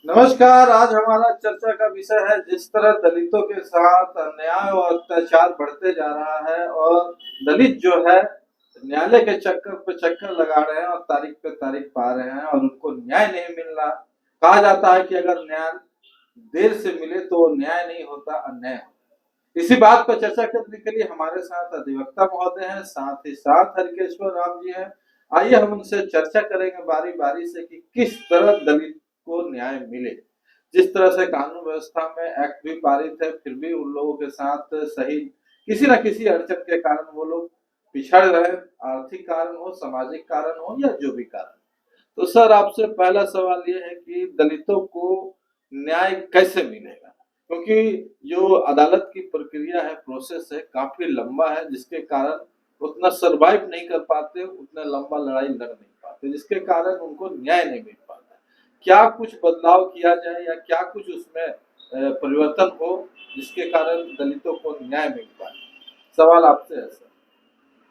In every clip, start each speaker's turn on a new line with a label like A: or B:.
A: नमस्कार। आज हमारा चर्चा का विषय है जिस तरह दलितों के साथ अन्याय और अत्याचार बढ़ते जा रहा है और दलित जो है न्यायालय के चक्कर पे चक्कर लगा रहे हैं और तारीख पे तारीख पा रहे हैं और उनको न्याय नहीं मिल रहा। कहा जाता है कि अगर न्याय देर से मिले तो न्याय नहीं होता, अन्याय होता। इसी बात पर चर्चा करने के लिए हमारे साथ अधिवक्ता महोदय हैं, साथ ही साथ हरिकेश्वर राम जी हैं। आइए हम उनसे चर्चा करेंगे बारी बारी से कि किस तरह दलित को न्याय मिले। जिस तरह से कानून व्यवस्था में एक्ट भी पारित है, फिर भी उन लोगों के साथ सही किसी न किसी अड़चन के कारण वो लोग पिछड़ रहे, आर्थिक कारण हो, सामाजिक कारण हो या जो भी कारण। तो सर, आपसे पहला सवाल ये है कि दलितों को न्याय कैसे मिलेगा, क्योंकि जो अदालत की प्रक्रिया है, प्रोसेस है, काफी लंबा है, जिसके कारण उतना सरवाइव नहीं कर पाते, उतना लंबा लड़ाई लड़ नहीं पाते, जिसके कारण उनको न्याय नहीं मिल पाता। क्या कुछ बदलाव किया जाए या क्या कुछ उसमें परिवर्तन हो जिसके कारण दलितों को न्याय मिल पाए? सवाल आपसे है सर।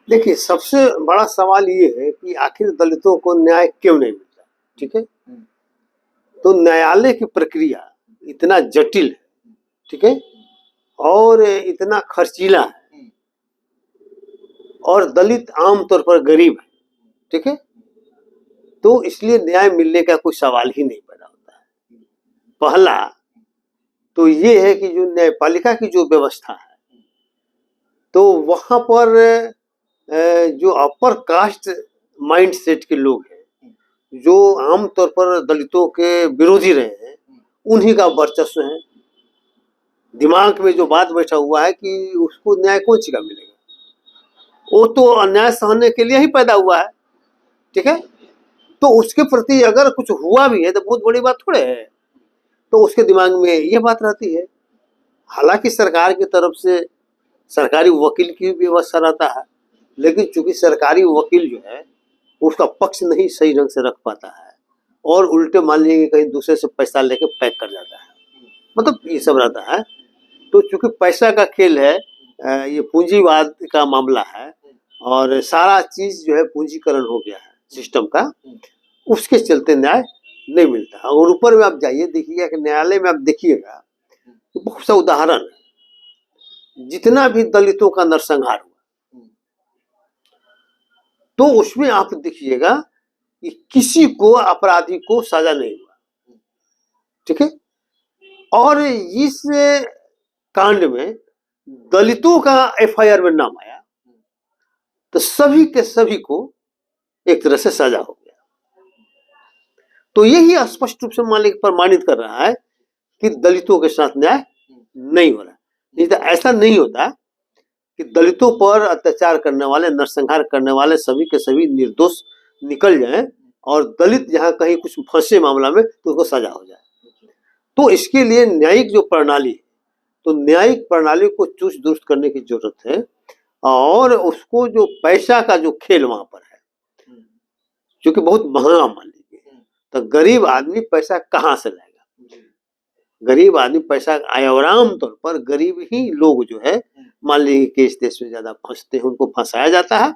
B: देखिए, सबसे बड़ा सवाल ये है कि आखिर दलितों को न्याय क्यों नहीं मिलता। ठीक है, तो न्यायालय की प्रक्रिया इतना जटिल है, ठीक है, और इतना खर्चीला है, और दलित आमतौर पर गरीब है, ठीक है, तो इसलिए न्याय मिलने का कोई सवाल ही नहीं पैदा होता है। पहला तो ये है कि जो न्यायपालिका की जो व्यवस्था है, तो वहां पर जो अपर कास्ट माइंड सेट के लोग हैं, जो आमतौर पर दलितों के विरोधी रहे हैं, उन्हीं का वर्चस्व है। दिमाग में जो बात बैठा हुआ है कि उसको न्याय कौन सी का मिलेगा, वो तो अन्याय सहने के लिए ही पैदा हुआ है, ठीक है। तो उसके प्रति अगर कुछ हुआ भी है तो बहुत बड़ी बात थोड़े है, तो उसके दिमाग में ये बात रहती है। हालांकि सरकार की तरफ से सरकारी वकील की भी व्यवस्था रहता है, लेकिन चूंकि सरकारी वकील जो है उसका पक्ष नहीं सही ढंग से रख पाता है, और उल्टे मान लीजिए कहीं दूसरे से पैसा लेके पैक कर जाता है, मतलब ये सब रहता है। तो चूंकि पैसा का खेल है, ये पूंजीवाद का मामला है, और सारा चीज जो है पूंजीकरण हो गया है सिस्टम का, उसके चलते न्याय नहीं मिलता। और ऊपर में आप जाइए, देखिएगा कि न्यायालय में आप देखिएगा बहुत सा उदाहरण है, जितना भी दलितों का नरसंहार हुआ, तो उसमें आप देखिएगा कि किसी को अपराधी को सजा नहीं हुआ, ठीक है। और इस कांड में दलितों का एफआईआर में नाम आया, तो सभी के सभी को एक तरह से सजा हो गया। तो यही स्पष्ट रूप से मालिक प्रमाणित कर रहा है कि दलितों के साथ न्याय नहीं हो रहा। नहीं तो ऐसा नहीं होता कि दलितों पर अत्याचार करने वाले, नरसंहार करने वाले सभी के सभी निर्दोष निकल जाएं, और दलित जहां कहीं कुछ फंसे मामला में तो उसको सजा हो जाए। तो इसके लिए न्यायिक जो प्रणाली है, तो न्यायिक प्रणाली को चुस्त दुरुस्त करने की जरूरत है। और उसको जो पैसा का जो खेल वहां पर है, क्योंकि बहुत महंगा मान लीजिए, तो गरीब आदमी पैसा कहाँ से लाएगा। गरीब आदमी पैसा आया, और आमतौर पर गरीब ही लोग जो है मान लीजिए केस देश में ज्यादा फंसते हैं, उनको फंसाया जाता है,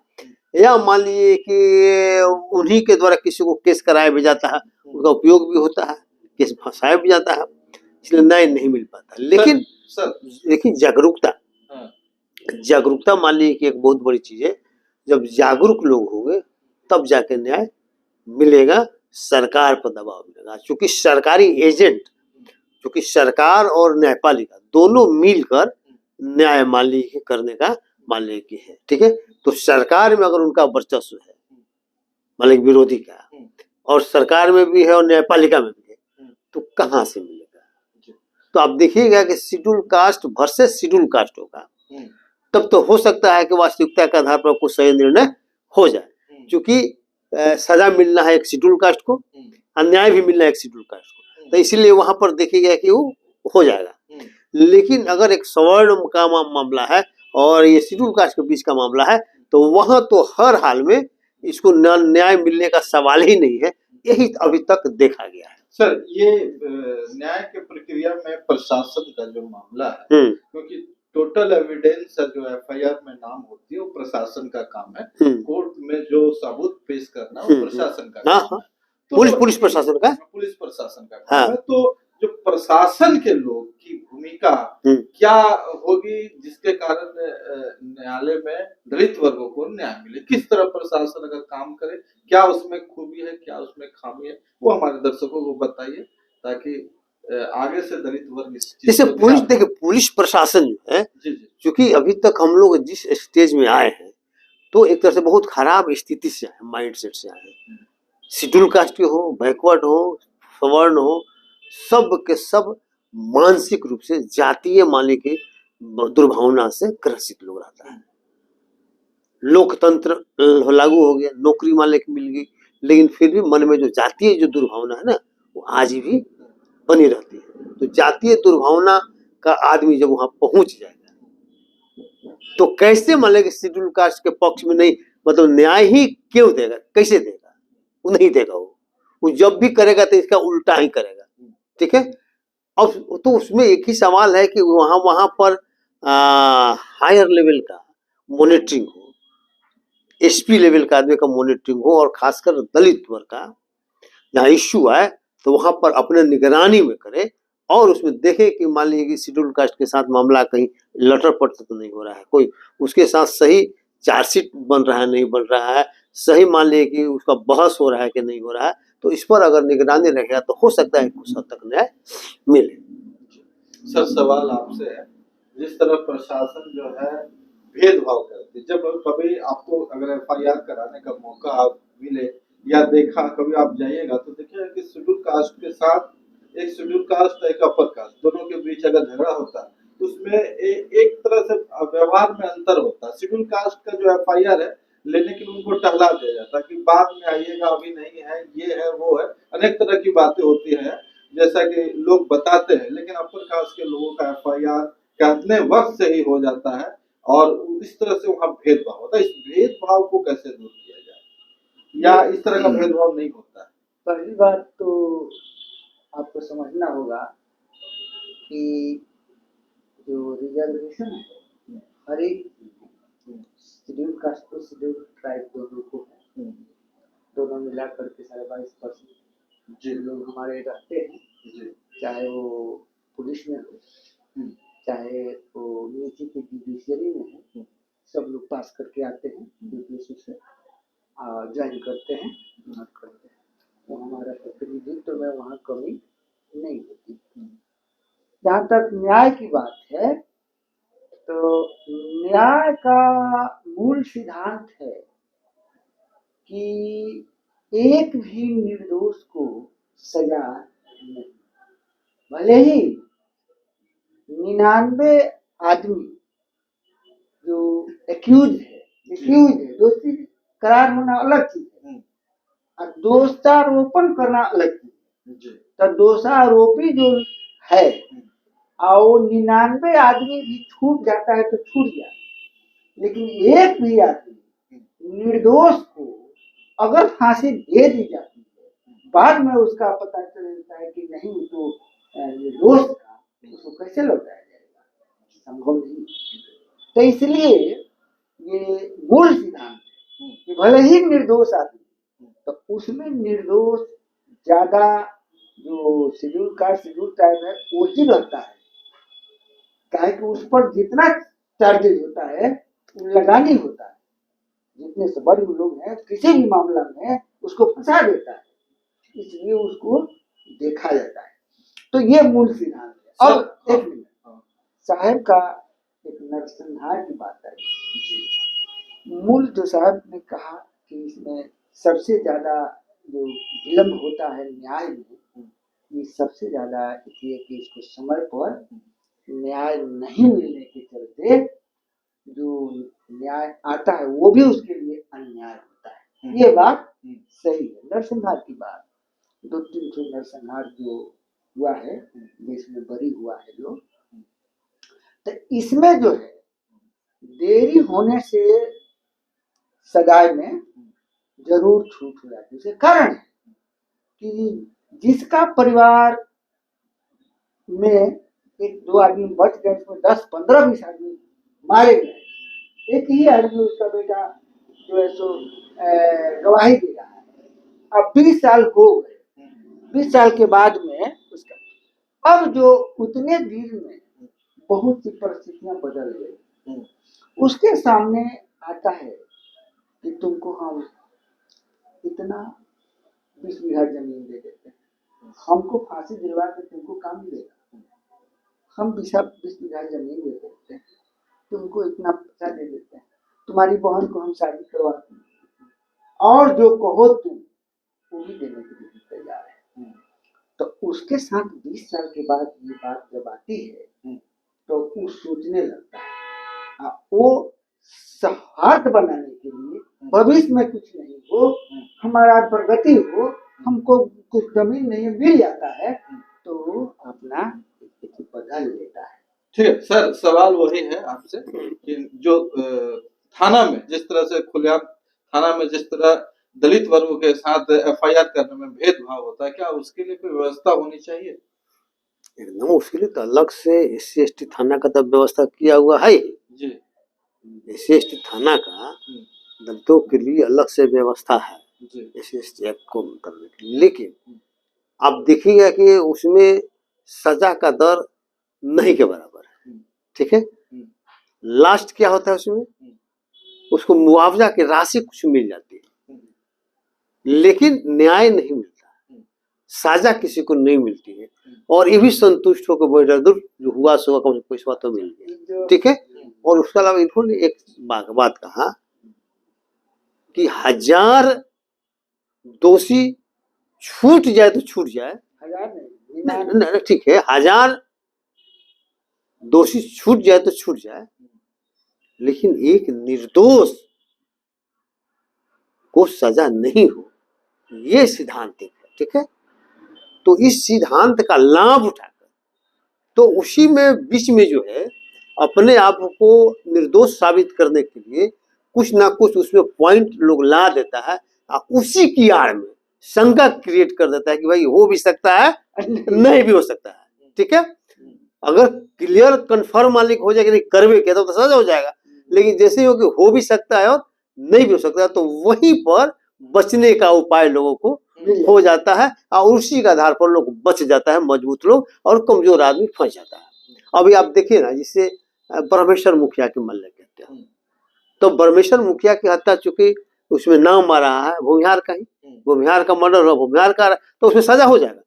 B: या मान लीजिए कि उन्हीं के द्वारा किसी को केस कराया भी जाता है, उनका उपयोग भी होता है, केस फंसाया भी जाता है, इसलिए न्याय नहीं मिल पाता। लेकिन देखिए, जागरूकता मान लीजिए कि एक बहुत बड़ी चीज है। जब जागरूक लोग होंगे तब जाके न्याय मिलेगा, सरकार पर दबाव मिलेगा। क्योंकि सरकारी एजेंट, क्योंकि सरकार और न्यायपालिका दोनों मिलकर न्याय मान लीजिए करने का मान लीजिए कि है, ठीक है। तो सरकार में अगर उनका वर्चस्व है, मान लीजिए विरोधी का, और सरकार में भी है और न्यायपालिका में भी है, तो कहाँ से मिलेगा। तो आप देखिएगा कि schedule caste versus schedule caste होगा, तब तो हो सकता है कि वास्तविकता के आधार पर कुछ सही निर्णय हो जाए। क्योंकि सजा मिलना है एक शेड्यूल कास्ट को, अन्याय भी मिलना है एक शेड्यूल कास्ट को, तो इसीलिए वहां पर देखिएगा कि वो हो जाएगा। लेकिन अगर एक सवर्ण का मामला है और ये शेड्यूल कास्ट के बीच का मामला है, तो वहां तो हर हाल में इसको न्याय मिलने का सवाल ही नहीं है। यही अभी तक देखा गया है।
A: सर, ये न्याय के प्रक्रिया में प्रशासन का जो मामला है, क्योंकि टोटल एविडेंस जो एफआईआर में नाम होती है वो प्रशासन का काम है, कोर्ट में जो सबूत पेश करना वो प्रशासन का काम है। तो
B: पुलिस प्रशासन का
A: पुलिस प्रशासन का
B: हाँ।
A: काम है। तो जो प्रशासन के लोग की भूमिका क्या होगी जिसके कारण न्यायालय में दलित वर्गों को न्याय मिले? किस तरह प्रशासन अगर काम करे, क्या उसमें खूबी है, क्या उसमें खामी है, वो हमारे दर्शकों को बताइए ताकि आगे से दलित वर्ग इस चीज
B: जैसे
A: को
B: पुलिस,
A: ध्यान
B: देखिए पुलिस प्रशासन जो है,
A: जी जी
B: क्योंकि अभी तक हम लोग जिस स्टेज में आए हैं तो एक तरह से बहुत खराब स्थिति से आए, माइंडसेट से आए हैं। शेड्यूल कास्ट के हो, बैकवर्ड हो, सवर्ण हो, सब के सब मानसिक रूप से जातीय माने के दुर्भावना से ग्रसित लोग रहता है। लोकतंत्र लागू हो गया, नौकरी मालिक मिल गई, लेकिन फिर भी मन में जो जातीय जो दुर्भावना है ना, वो आज भी बनी रहती है। तो जातीय दुर्भावना का आदमी जब वहां पहुंच जाएगा तो कैसे मान लेगा शेड्यूल कास्ट के पक्ष में नहीं, मतलब न्याय ही क्यों देगा, कैसे देगा? वो नहीं देगा। वो जब भी करेगा तो इसका उल्टा ही करेगा। ठीक है। अब तो उसमें एक ही सवाल है कि वहां पर हायर लेवल का मॉनिटरिंग हो, एसपी लेवल का आदमी का मॉनिटरिंग हो, और खासकर दलित वर्ग का जहाँ इश्यू आए तो वहां पर अपने निगरानी में करे और उसमें देखे कि मान लीजिए कि शेड्यूल कास्ट के साथ मामला कहीं लटर पटर तो नहीं हो रहा है, कोई उसके साथ सही चार्जशीट बन रहा है नहीं बन रहा है, सही मान लीजिए कि उसका बहस हो रहा है कि नहीं हो रहा है, तो इस पर अगर निगरानी रहेगा तो हो सकता है कुछ हद तक न्याय मिले।
A: सर सवाल आपसे है, जिस तरह प्रशासन जो है भेदभाव करती है, जब कभी आपको अगर एफआईआर कराने का मौका आप मिले या देखा, कभी आप जाइएगा तो देखिएगा कि शेड्यूल कास्ट के साथ एक शेड्यूल कास्ट एक अपर कास्ट, दोनों के बीच अगर झगड़ा होता है तो उसमें एक तरह से व्यवहार में अंतर होता है। शेड्यूल कास्ट का जो एफआईआर है लेने के लिए उनको टहला दिया जाता है कि बाद में आइएगा, अभी नहीं है, ये है वो है, अनेक तरह की बातें होती हैं जैसा कि लोग बताते हैं। लेकिन अपर कास्ट के लोगों का एफआईआर कितने वक्त से ही हो जाता है और इस तरह से वहाँ भेदभाव होता है। इस भेदभाव को कैसे दूर किया जाए या इस तरह का भेदभाव नहीं होता है?
C: पहली बात तो आपको समझना होगा कि जो रिजर्वेशन है हर एक शेड्यूल कास्ट और शेड्यूल ट्राइब दोनों को है, दोनों मिला करके 22% जो लोग हमारे रहते हैं, चाहे वो पुलिस में हो चाहे वो नीचे की जुडिशरी में है, सब लोग पास करके आते हैं यूपीएससी से, ज्वाइन करते हैं करते हैं। तो हमारा प्रतिनिधित्व में वहाँ कमी नहीं होती। जहाँ तक न्याय की बात है तो न्याय का मूल सिद्धांत है कि एक भी निर्दोष को सजा नहीं, भले ही 99 आदमी जो एक्यूज है दोषी करार होना अलग चीज है और दोषारोपण करना अलग चीज है। तो दोषारोपी जो है और वो 99 आदमी भी छूट जाता है तो छूट जाता है, लेकिन एक भी आदमी निर्दोष को अगर फांसी दे दी जाती है, बाद में उसका पता चलता है कि नहीं तो निर्दोष था, उसको कैसे लौटाया जाएगा? संभव नहीं। तो इसलिए ये मूल सिद्धांत है कि भले ही निर्दोष आदमी, तो उसमें निर्दोष ज्यादा जो शेड्यूल कास्ट शेड्यूल ट्राइब है वो ही लगता है, क्या कि उस पर जितना चार्जेज होता है लगानी होता है। जितने से बड़े लोग हैं किसी भी मामला में उसको फंसा देता है, इसलिए उसको देखा जाता है। तो ये मूल सिद्धांत है। अब एक मिनट, साहब का एक नरसंहार की बात है। मूल जो साहब ने कहा कि इसमें सबसे ज्यादा जो विलम्ब होता है न्याय में, ये सबसे ज्यादा इसलिए कि इसको समय पर न्याय नहीं मिलने के चलते जो न्याय आता है वो भी उसके लिए अन्याय होता है। ये बात सही है। नरसंहार की बात, 2-3 नरसंहार जो हुआ है देश में बरी हुआ है जो, तो इसमें जो है देरी होने से सगाई में जरूर छूट हो जाती है। उसके कारण है कि जिसका परिवार में 1-2 आदमी बच गए, उसमें 10-15-20 आदमी मारे गए, एक ही आदमी उसका बेटा जो है सो गवाही दे रहा है, अब 20 साल हो गए, 20 साल के बाद में उसका अब जो उतने दिन में बहुत सी परिस्थितियां बदल गई। उसके सामने आता है कि तुमको हम इतना 20 बीघा जमीन दे देते हैं, हमको फांसी दिलवा के तुमको काम मिलेगा। हम 20 बीघा जमीन दे देते हैं, तुमको इतना पैसा दे देते हैं, तुम्हारी बहन को हम शादी करवाते हैं, और जो कहो तुम वो भी देने के लिए तैयार है। तो उसके साथ 20 साल के बाद ये बात जब आती है तो वो सोचने लगता है, वो सौहार्द बनाने के लिए भविष्य में कुछ नहीं हो, हमारा प्रगति हो, हमको कुछ जमीन नहीं मिल जाता है तो अपना बदल लेता है।
A: ठीक है सर, सवाल वही है आपसे कि जो थाना में जिस तरह से खुलेआम थाना में जिस तरह दलित वर्गों के साथ एफआईआर करने में भेदभाव होता है, क्या उसके लिए कोई व्यवस्था होनी चाहिए?
B: एकदम, उसके लिए तो अलग से SC/ST थाना का तो व्यवस्था किया हुआ है
A: जी।
B: SC/ST थाना का दलितों के लिए अलग से व्यवस्था है
A: जी।
B: SC/ST एक्ट को करने के लिए। लेकिन आप देखिएगा कि उसमें सजा का दर नहीं के बराबर है, ठीक है। लास्ट क्या होता है उसमें, उसको मुआवजा की राशि कुछ मिल जाती है, लेकिन न्याय नहीं मिलता, साजा किसी को नहीं मिलती है, और ये भी संतुष्ट होकर बैठा दूर जो हुआ सो कम से पैसा तो मिल गया, ठीक है। और उसके अलावा इन्होंने एक बात कहा कि 1000 दोषी छूट जाए तो छूट जाए,
C: 1000 नहीं,
B: ठीक है, 1000 दोषी छूट जाए तो छूट जाए, लेकिन एक निर्दोष को सजा नहीं हो, ये सिद्धांत है, ठीक है। तो इस सिद्धांत का लाभ उठाकर तो उसी में बीच में जो है अपने आप को निर्दोष साबित करने के लिए कुछ ना कुछ उसमें पॉइंट लोग ला देता है, उसी की आड़ में शंका क्रिएट कर देता है कि भाई हो भी सकता है, नहीं भी हो सकता है, ठीक है। अगर क्लियर कंफर्म मालिक हो जाएगा नहीं करवे के तो सजा हो जाएगा, लेकिन जैसे हो भी सकता है और नहीं भी हो सकता है, तो वहीं पर बचने का उपाय लोगों को हो जाता है, और उसी के आधार पर लोग बच जाता है, मजबूत लोग, और कमजोर आदमी फंस जाता है। अभी आप देखिए ना, जिससे ब्रह्मेश्वर मुखिया की मल्ले कहते हैं, तो ब्रह्मेश्वर मुखिया की हत्या चूंकि उसमें नाम आ रहा है भूमिहार का ही, भूमिहार का मर्डर हो, भूमिहार का, तो उसमें सजा हो जाएगा,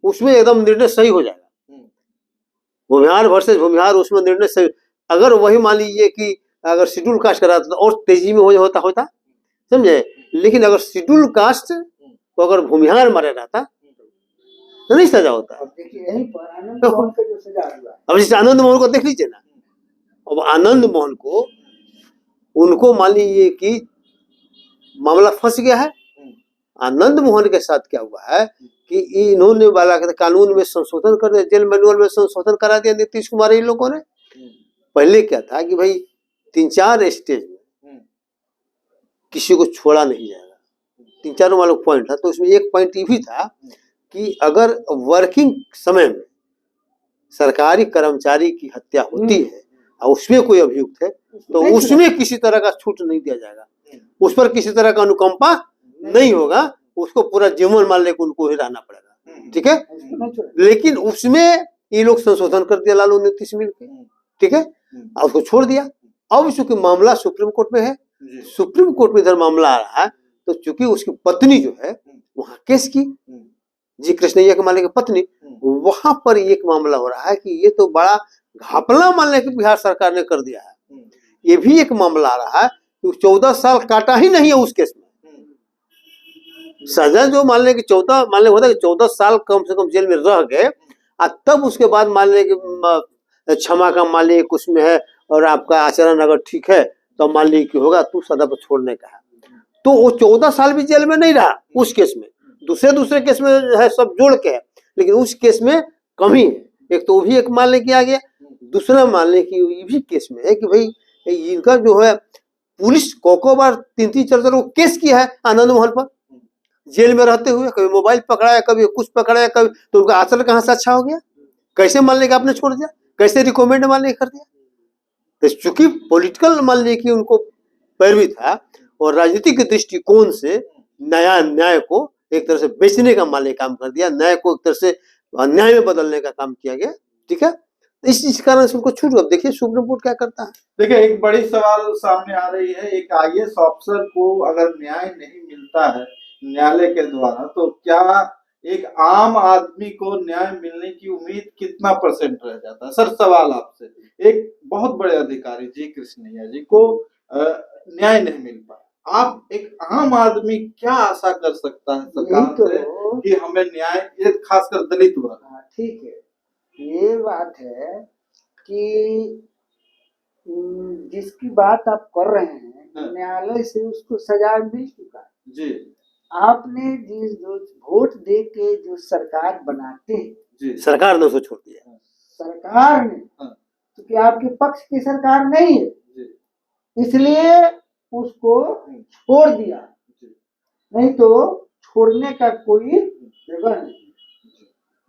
B: उसमें एकदम निर्णय सही हो जाएगा। भूमिहार वर्सेस भूमिहार, उसमें निर्णय सही। अगर वही मान लीजिए कि अगर शेड्यूल कास्ट करा तो और तेजी में होता समझे, लेकिन अगर शेड्यूल कास्ट तो अगर भूमिहार मारा रहता तो नहीं सजा होता।
C: अब देखिए यहीं पर आनंद मोहन का जो सजा हुआ,
B: अब जैसे आनंद मोहन को देख लीजिए ना, अब आनंद मोहन को उनको मान लीजिए कि मामला फंस गया है, आनंद मोहन के साथ क्या हुआ है कि इन्होंने वाला कानून में संशोधन कर दिया, जेल मैनुअल में संशोधन करा दिया नीतीश कुमार इन लोगों ने। पहले क्या था कि भाई 3-4 स्टेज में किसी को छोड़ा नहीं जाएगा, 3-4 वाला पॉइंट था, तो उसमें एक पॉइंट ये भी था कि अगर वर्किंग समय में सरकारी कर्मचारी की हत्या होती है और उसमें कोई अभियुक्त है तो उसमें किसी तरह का छूट नहीं दिया जाएगा, उस पर किसी तरह का अनुकंपा नहीं होगा, उसको पूरा जीवन मान लेकर उनको ही रहना पड़ेगा, ठीक है। लेकिन उसमें ये लोग संशोधन कर दिया लालू नीतीश मिलकर, ठीक है, और उसको छोड़ दिया। अब चूंकि मामला सुप्रीम कोर्ट में है, सुप्रीम कोर्ट में इधर मामला आ रहा है, तो चूंकि उसकी पत्नी जो है वहां केस की, जी कृष्णैया के मालिक की पत्नी, वहां पर एक मामला हो रहा है कि ये तो बड़ा घपला मान लेकर बिहार सरकार ने कर दिया है। ये भी एक मामला आ रहा है कि 14 साल काटा ही नहीं है उस केस में, सजा जो मान लें कि 14 मान लें होता है कि 14 साल कम से कम जेल में रह गए, तब उसके बाद मान लें कि क्षमा का मालिक उसमें है और आपका आचरण अगर ठीक है तो मान ली कि होगा, तू सदा पर छोड़ने का है, तो वो 14 साल भी जेल में नहीं रहा उस केस में, दूसरे केस में है सब जोड़ के है, लेकिन उस केस में कमी है। एक तो वो भी एक मान लें कि आ गया, दूसरा मान लें कि ये भी केस में है कि भाई इनका जो है पुलिस को बार 3-4 वो केस किया है आनंद मोहन पर जेल में रहते हुए, कभी मोबाइल पकड़ाया, कभी कुछ पकड़ाया, कभी, तो उनका आचरण कहाँ से अच्छा हो गया, कैसे मान लें कि आपने छोड़ दिया, कैसे रिकमेंड मान लें कर दिया। तो चूंकि पॉलिटिकल मान लें कि उनको पैरवी था और राजनीतिक दृष्टिकोण से न्याय को एक तरह से बेचने का मान लीजिए काम कर दिया, न्याय को एक तरह से अन्याय में बदलने का काम किया गया, ठीक है। तो इस कारण से उनको छूट। अब देखिए सुप्रीम कोर्ट क्या करता है।
A: देखिए एक बड़ी सवाल सामने आ रही है, एक आईएएस ऑफिसर को अगर न्याय नहीं मिलता है न्यायालय के द्वारा, तो क्या एक आम आदमी को न्याय मिलने की उम्मीद कितना % रह जाता है? सर सवाल आपसे, एक बहुत बड़े अधिकारी जी कृष्णैया जी को न्याय नहीं मिल पाया, आप एक आम आदमी क्या आशा कर सकता है सरकार से कि हमें न्याय, ये खासकर दलित वर्ग?
C: ठीक है, ये बात है कि जिसकी बात आप कर रहे हैं न्यायालय से उसको सजा मिल चुका है
A: जी।
C: आपने जो वोट दे के जो सरकार बनाते हैं
A: जी,
B: सरकार ने उसको छोड़ दिया,
C: सरकार ने, क्योंकि आपके पक्ष की सरकार नहीं है
A: जी,
C: इसलिए उसको छोड़ दिया, नहीं तो छोड़ने का कोई जगह नहीं।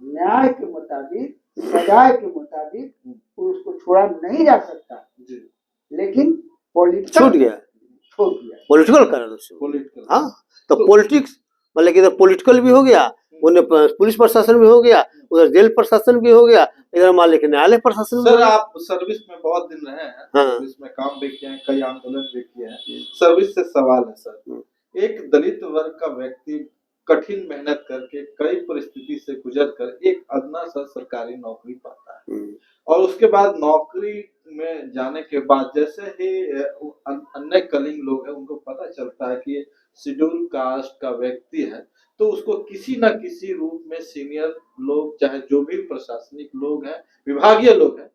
C: न्याय के मुताबिक, सजाए के मुताबिक उसको छोड़ा नहीं जा सकता, लेकिन पॉलिटिकल
B: छूट गया,
C: छोड़ दिया,
B: पॉलिटिकल कारण से।
A: पॉलिटिकल,
B: हाँ, तो पॉलिटिक्स मतलब इधर पॉलिटिकल भी हो गया, उन्हें पुलिस प्रशासन भी हो गया, उधर जेल प्रशासन भी हो गया, इधर मान लीजिए न्यायालय प्रशासन भी।
A: सर आप सर्विस में बहुत दिन रहे हैं,
B: हाँ।
A: सर्विस में काम भी किए हैं, कई आंदोलन भी किए हैं, सर्विस से सवाल है सर, एक दलित वर्ग का व्यक्ति कठिन मेहनत करके कई परिस्थिति से गुजर कर एक अदना सा सरकारी नौकरी पाता है, और उसके बाद नौकरी में जाने के बाद जैसे ही अन्य कलिंग लोग हैं उनको पता चलता है कि ये शेड्यूल कास्ट का व्यक्ति है, तो उसको किसी न किसी रूप में सीनियर लोग, चाहे जो भी प्रशासनिक लोग हैं, विभागीय लोग हैं,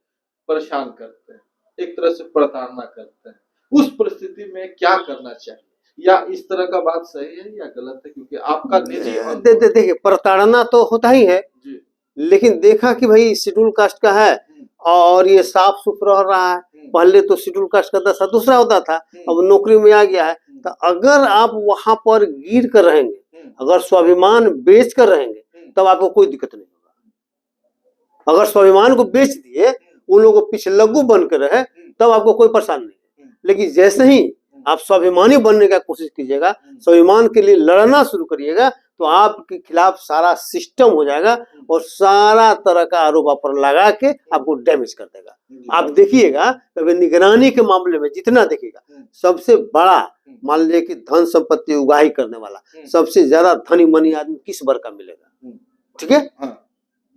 A: परेशान करते हैं, एक तरह से प्रताड़ना करते हैं। उस परिस्थिति में क्या करना चाहिए, या इस तरह का बात सही है या गलत है? क्योंकि आपका निजी
B: देखिए प्रताड़ना तो होता ही है जी, लेकिन देखा कि भाई शेड्यूल कास्ट का है और ये साफ सुथरा रहा है, पहले तो शेड्यूल कास्ट का दर्जा दूसरा होता था, अब नौकरी में आ गया है, तो अगर आप वहां पर गिर कर रहेंगे, अगर स्वाभिमान बेच कर रहेंगे, तब आपको कोई दिक्कत नहीं होगा। अगर स्वाभिमान को बेच दिए, उन लोगों को पीछे लग्गू बन कर रहे, तब आपको कोई परेशानी नहीं। लेकिन जैसे ही आप स्वाभिमानी बनने का कोशिश कीजिएगा, स्वाभिमान के लिए लड़ना शुरू करिएगा, तो आपके खिलाफ सारा सिस्टम हो जाएगा और सारा तरह का आरोप आप पर लगा के आपको डैमेज कर देगा। आप देखिएगा कभी निगरानी के मामले में जितना देखिएगा, सबसे बड़ा मान लीजिए कि धन संपत्ति उगाही करने वाला सबसे ज्यादा धनी मनी आदमी किस वर्ग का मिलेगा, ठीक है।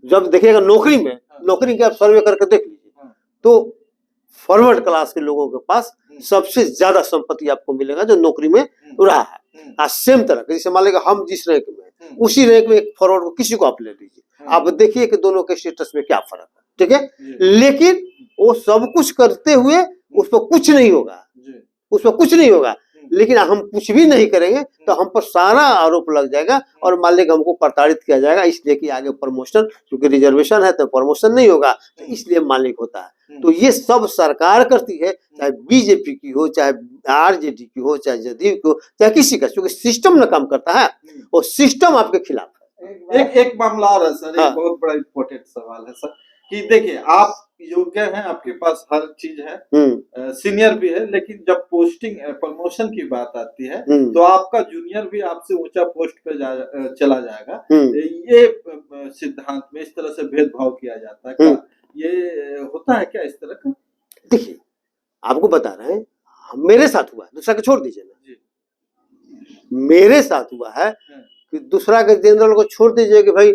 B: जब देखिएगा नौकरी में, नौकरी के आप सर्वे करके देख लीजिए, तो फॉरवर्ड क्लास के लोगों के पास सबसे ज्यादा संपत्ति आपको मिलेगा जो नौकरी में रहा है। आज सेम तरह का, जैसे मान लीजिए हम जिस रैंक में, उसी रैंक में एक फॉरवर्ड को किसी को आप ले लीजिए, आप देखिए कि दोनों के स्टेटस में क्या फर्क है, ठीक है। लेकिन वो सब कुछ करते हुए उस पर कुछ नहीं होगा, उस पर कुछ नहीं होगा, लेकिन हम कुछ भी नहीं करेंगे तो हम पर सारा आरोप लग जाएगा और मालिक हमको प्रताड़ित किया जाएगा, इसलिए कि आगे प्रमोशन, क्योंकि रिजर्वेशन है तो प्रमोशन नहीं होगा, तो इसलिए मालिक होता है। तो ये सब सरकार करती है, चाहे बीजेपी की हो, चाहे आरजेडी की हो, चाहे जदयू की हो, चाहे किसी का, क्योंकि सिस्टम ना काम करता है और सिस्टम आपके खिलाफ है।
A: एक मामला और है सर, एक बहुत बड़ा इम्पोर्टेंट सवाल है सर, कि देखिए आप योग्य हैं, आपके पास हर चीज है, सीनियर भी है, लेकिन जब पोस्टिंग प्रमोशन की बात आती है तो आपका जूनियर भी आपसे ऊंचा पोस्ट पे चला जाएगा, ये सिद्धांत में इस तरह से भेदभाव किया जाता है, क्या ये होता है क्या इस तरह का?
B: देखिए आपको बता रहे हैं, मेरे साथ हुआ है, दूसरा को छोड़ दीजिए ना, मेरे साथ हुआ है कि दूसरा के जनरल को छोड़ दीजिए कि भाई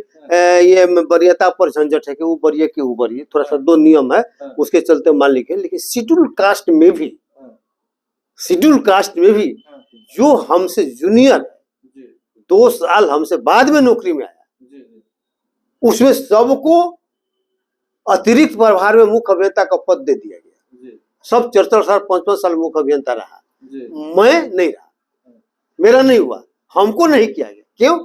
B: ये वरीयता पर झंझट है कि वो वरीय के ऊपर ही थोड़ा सा दो नियम है, उसके चलते मान लीजिए। लेकिन शेड्यूल कास्ट में भी, शेड्यूल कास्ट में भी जो हमसे जूनियर 2 साल हमसे बाद में नौकरी में आया, उसमें सबको अतिरिक्त प्रभार में मुख्य अभियंता का पद दे दिया गया। सब 4 साल 5 साल मुख्य अभियंता रहा, मैं नहीं रहा, मेरा नहीं हुआ, हमको नहीं किया गया। क्यों?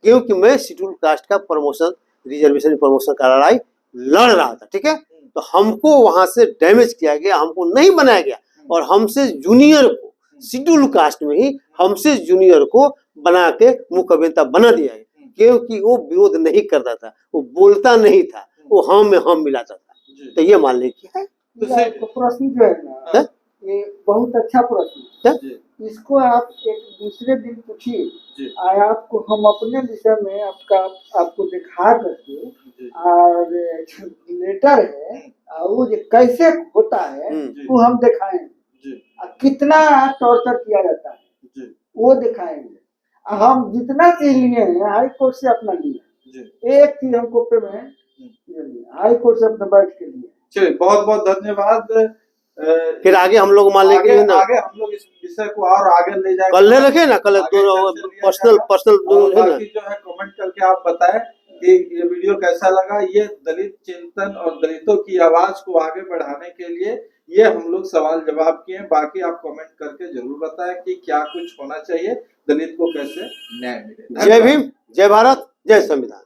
B: क्योंकि मैं शेड्यूल कास्ट का प्रमोशन, रिजर्वेशन प्रमोशन का लड़ाई लड़ रहा था, ठीक है। तो हमको वहां से डैमेज किया गया, हमको नहीं बनाया गया, और हमसे जूनियर को शेड्यूल कास्ट में ही हमसे जूनियर को बना के मुख्य अभियंता बना दिया गया, क्योंकि वो विरोध नहीं करता था, वो बोलता नहीं था, वो हम में हम मिलाता था। तो ये मान लीजिए है
C: प्रश्न जो है ना, ये बहुत अच्छा प्रश्न है।
A: जी
C: इसको आप एक दूसरे दिन पूछिए,
A: जी
C: और आपको हम अपने विषय में आपको दिखा करके,
A: जी
C: और जो लेटर है और वो जो कैसे होता है
B: हम्म।
C: वो हम दिखाएंगे,
A: जी
C: और कितना टॉर्चर किया जाता है
A: जी
C: वो दिखाएंगे। और हम जितना चीज लिए हैं हाई कोर्ट से अपना लिए,
A: जी
C: एक चीज हमको पेमेंट हाई कोर्ट से अपने बैठ के लिए।
A: चलिए बहुत बहुत धन्यवाद।
B: फिर आगे हम लोग मान लेंगे
A: आगे
B: ना,
A: आगे हम लोग इस विषय को और आगे ले जाएंगे।
B: कल ले रखे ना, कल
A: आगे चर्चा लिया
B: पर्सनल
A: जाएगा।
B: पर्सनल
A: और
B: है ना।
A: बाकी जो है कमेंट करके आप बताएं कि ये वीडियो कैसा लगा। ये दलित चिंतन और दलितों की आवाज को आगे बढ़ाने के लिए ये हम लोग सवाल जवाब किए। बाकी आप कमेंट करके जरूर बताएं कि क्या कुछ होना चाहिए, दलित को कैसे न्याय मिले।
B: जय भीम, जय भारत, जय संविधान।